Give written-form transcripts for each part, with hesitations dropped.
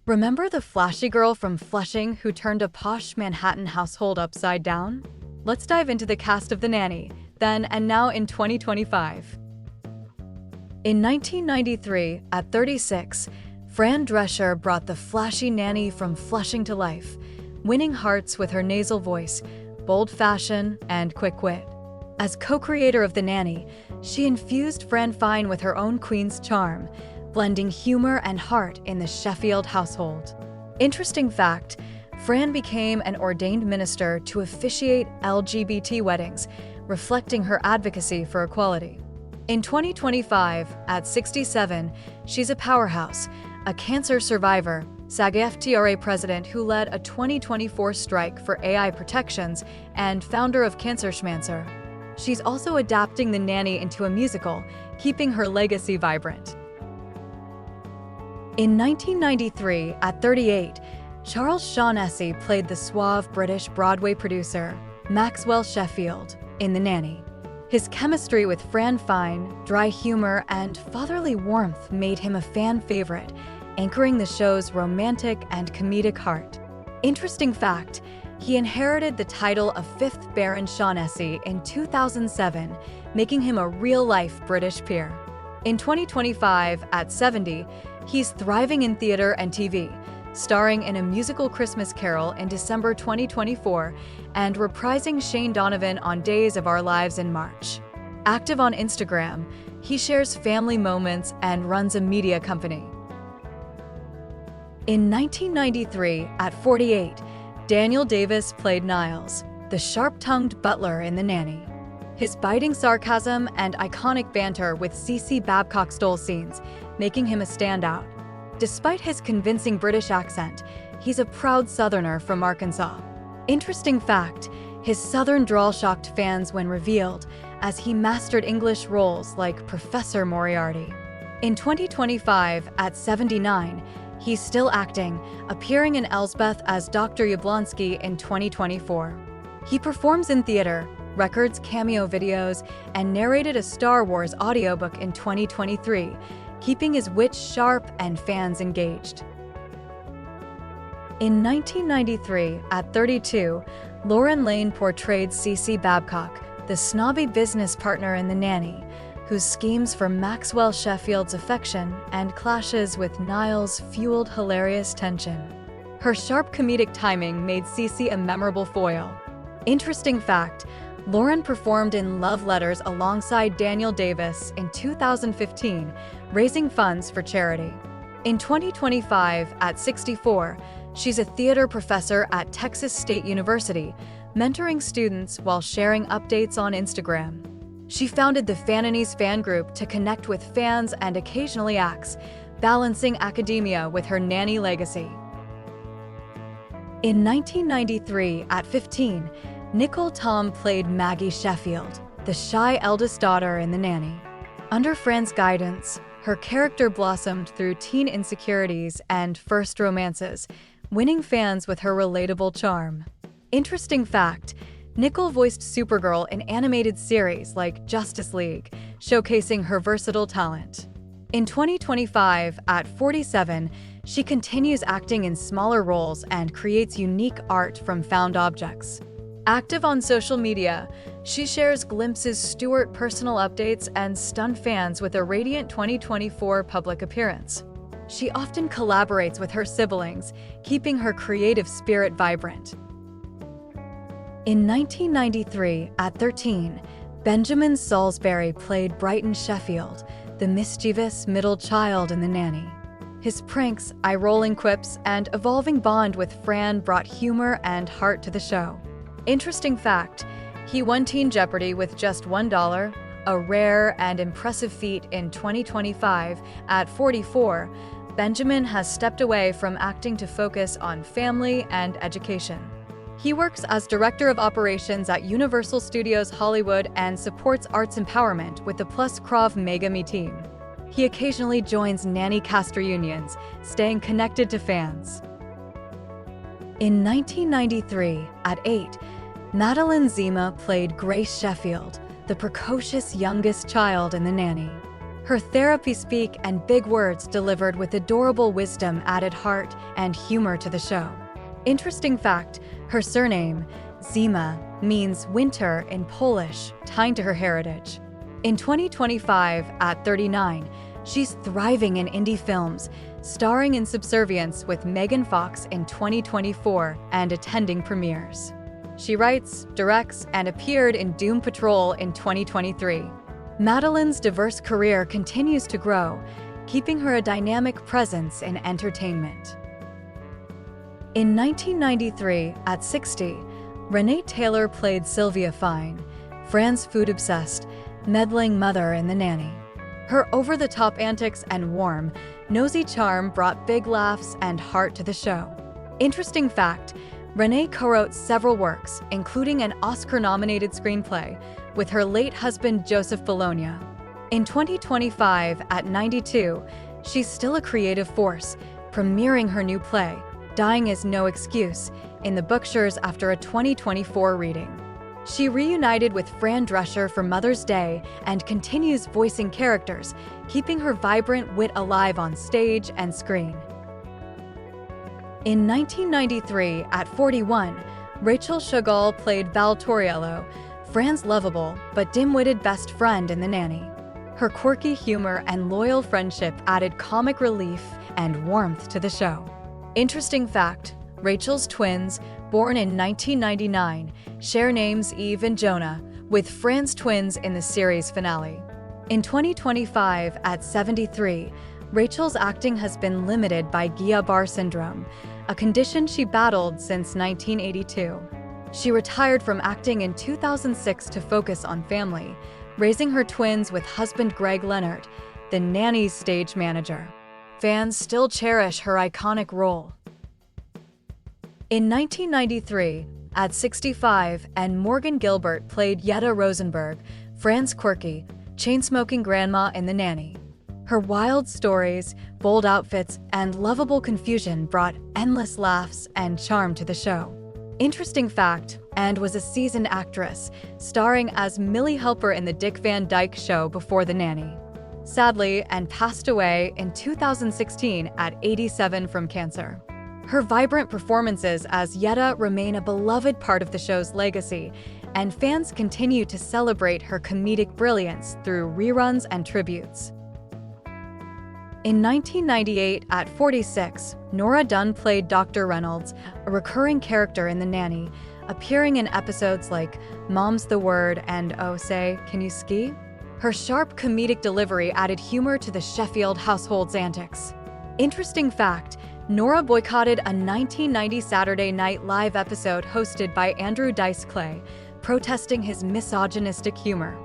Remember the flashy girl from Flushing who turned a posh Manhattan household upside down? Let's dive into the cast of The Nanny, then and now in 2025. In 1993, at 36, Fran Dresser brought the flashy nanny from Flushing to life, winning hearts with her nasal voice, bold fashion, and quick wit. As co-creator of The Nanny, she infused Fran Fine with her own queen's charm, blending humor and heart in the Sheffield household. Interesting fact, Fran became an ordained minister to officiate LGBT weddings, reflecting her advocacy for equality. In 2025, at 67, she's a powerhouse, a cancer survivor, SAG-AFTRA president who led a 2024 strike for AI protections, and founder of Cancer Schmancer. She's also adapting The Nanny into a musical, keeping her legacy vibrant. In 1993, at 38, Charles Shaunsie played the suave British Broadway producer, Maxwell Sheffield, in The Nanny. His chemistry with Fran Fine, dry humor, and fatherly warmth made him a fan favorite, anchoring the show's romantic and comedic heart. Interesting fact, he inherited the title of 5th Baron Shaunsie in 2007, making him a real-life British peer. In 2025, at 70, he's thriving in theater and TV, starring in a musical Christmas Carol in December 2024 and reprising Shane Donovan on Days of Our Lives in March. Active on Instagram, he shares family moments and runs a media company. In 1993, at 48, Daniel Davis played Niles, the sharp-tongued butler in The Nanny. His biting sarcasm and iconic banter with CC Babcock stole scenes, making him a standout. Despite his convincing British accent, he's a proud Southerner from Arkansas. Interesting fact, his Southern drawl shocked fans when revealed, as he mastered English roles like Professor Moriarty. In 2025, at 79, he's still acting, appearing in Elsbeth as Dr. Yablonsky in 2024. He performs in theater, records cameo videos, and narrated a Star Wars audiobook in 2023, keeping his wit sharp and fans engaged. In 1993, at 32, Lauren Lane portrayed CC Babcock, the snobby business partner in The Nanny, whose schemes for Maxwell Sheffield's affection and clashes with Niles fueled hilarious tension. Her sharp comedic timing made CC a memorable foil. Interesting fact, Lauren performed in Love Letters alongside Daniel Davis in 2015, raising funds for charity. In 2025, at 64, she's a theater professor at Texas State University, mentoring students while sharing updates on Instagram. She founded the Fananies fan group to connect with fans and occasionally acts, balancing academia with her nanny legacy. In 1993, at 15, Nicole Tom played Maggie Sheffield, the shy eldest daughter in The Nanny. Under Fran's guidance, her character blossomed through teen insecurities and first romances, winning fans with her relatable charm. Interesting fact, Nicole voiced Supergirl in animated series like Justice League, showcasing her versatile talent. In 2025, at 47, she continues acting in smaller roles and creates unique art from found objects. Active on social media, she shares glimpses, Stewart personal updates, and stun fans with a radiant 2024 public appearance. She often collaborates with her siblings, keeping her creative spirit vibrant. In 1993, at 13, Benjamin Salsbury played Brighton Sheffield, the mischievous middle child in The Nanny. His pranks, eye-rolling quips, and evolving bond with Fran brought humor and heart to the show. Interesting fact, he won Teen Jeopardy with just $1, a rare and impressive feat in 2025. At 44, Benjamin has stepped away from acting to focus on family and education. He works as Director of Operations at Universal Studios Hollywood and supports arts empowerment with the Plus Krav Maga Me team. He occasionally joins nanny cast reunions, staying connected to fans. In 1993, at 8, Meline Zema played Grace Sheffield, the precocious youngest child in The Nanny. Her therapy speak and big words delivered with adorable wisdom added heart and humor to the show. Interesting fact, her surname, Zema, means winter in Polish, tying to her heritage. In 2025, at 39, she's thriving in indie films, starring in Subservience with Megan Fox in 2024 and attending premieres. She writes, directs, and appeared in Doom Patrol in 2023. Madeline's diverse career continues to grow, keeping her a dynamic presence in entertainment. In 1993, at 60, Renee Taylor played Sylvia Fine, Fran's food-obsessed, meddling mother in The Nanny. Her over-the-top antics and warm, nosy charm brought big laughs and heart to the show. Interesting fact, Renee co-wrote several works, including an Oscar-nominated screenplay, with her late husband Joseph Bologna. In 2025, at 92, she's still a creative force, premiering her new play, Dying is No Excuse, in the Bookshares after a 2024 reading. She reunited with Fran Dresser for Mother's Day and continues voicing characters, keeping her vibrant wit alive on stage and screen. In 1993, at 41, Rachel Shagal played Val Toriello, Fran's lovable but dim-witted best friend in The Nanny. Her quirky humor and loyal friendship added comic relief and warmth to the show. Interesting fact, Rachel's twins, born in 1999, share names Eve and Jonah, with Fran's twins in the series finale. In 2025, at 73, Rachel's acting has been limited by Guillain-Barré syndrome, a condition she battled since 1982. She retired from acting in 2006 to focus on family, raising her twins with husband Greg Leonard, the Nanny's stage manager. Fans still cherish her iconic role. In 1993, at 65, and Morgan Gilbert played Yetta Rosenberg, Fran's quirky, chain-smoking grandma in The Nanny. Her wild stories, bold outfits, and lovable confusion brought endless laughs and charm to the show. Interesting fact, and was a seasoned actress, starring as Millie Helper in the Dick Van Dyke Show before The Nanny. Sadly, and passed away in 2016 at 87 from cancer. Her vibrant performances as Yetta remain a beloved part of the show's legacy, and fans continue to celebrate her comedic brilliance through reruns and tributes. In 1998, at 46, Norah Dunn played Dr. Reynolds, a recurring character in The Nanny, appearing in episodes like Mom's the Word and Oh Say, Can You Ski? Her sharp comedic delivery added humor to the Sheffield household's antics. Interesting fact, Norah boycotted a 1990 Saturday Night Live episode hosted by Andrew Dice Clay, protesting his misogynistic humor.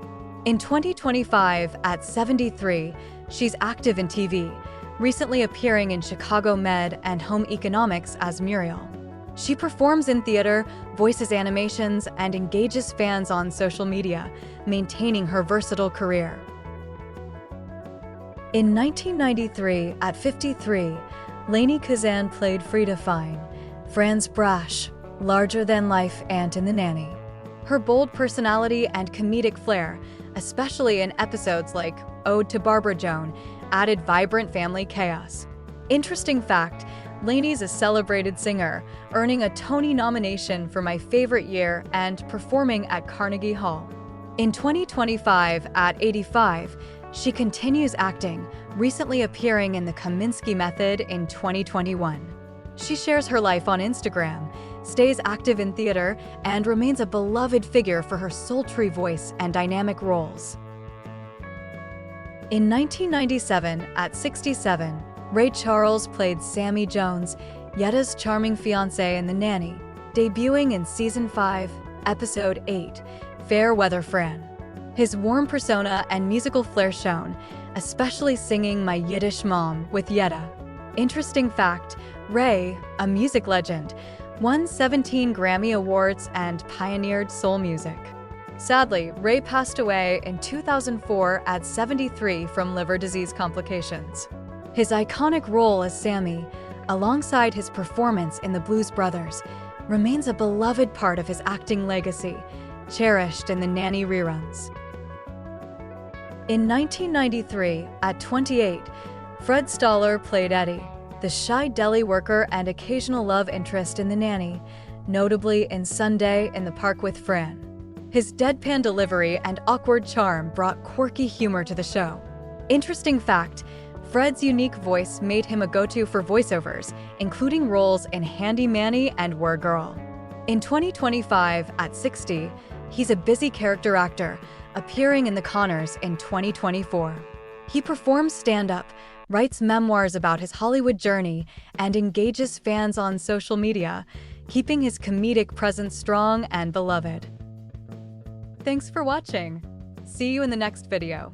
In 2025, at 73, she's active in TV, recently appearing in Chicago Med and Home Economics as Muriel. She performs in theater, voices animations, and engages fans on social media, maintaining her versatile career. In 1993, at 53, Laney Kazan played Frida Fine, Fran's brash, larger-than-life aunt in The Nanny. Her bold personality and comedic flair, especially in episodes like Ode to Barbara Joan, added vibrant family chaos. Interesting fact, Laney's a celebrated singer, earning a Tony nomination for My Favorite Year and performing at Carnegie Hall. In 2025, at 85, she continues acting, recently appearing in The Kaminsky Method in 2021. She shares her life on Instagram, stays active in theater, and remains a beloved figure for her sultry voice and dynamic roles. In 1997, at 67, Ray Charles played Sammy Jones, Yetta's charming fiancé in The Nanny, debuting in Season 5, Episode 8, Fair Weather Fran. His warm persona and musical flair shone, especially singing My Yiddish Mom with Yetta. Interesting fact, Ray, a music legend, won 17 Grammy Awards and pioneered soul music. Sadly, Ray passed away in 2004 at 73 from liver disease complications. His iconic role as Sammy, alongside his performance in The Blues Brothers, remains a beloved part of his acting legacy, cherished in The Nanny reruns. In 1993, at 28, Fred Stalter played Eddie, the shy deli worker and occasional love interest in The Nanny, notably in Sunday in the Park with Fran. His deadpan delivery and awkward charm brought quirky humor to the show. Interesting fact, Fred's unique voice made him a go-to for voiceovers, including roles in Handy Manny and Were Girl. In 2025, at 60, he's a busy character actor, appearing in The Conners in 2024. He performs stand-up, writes memoirs about his Hollywood journey, and engages fans on social media, keeping his comedic presence strong and beloved. Thanks for watching. See you in the next video.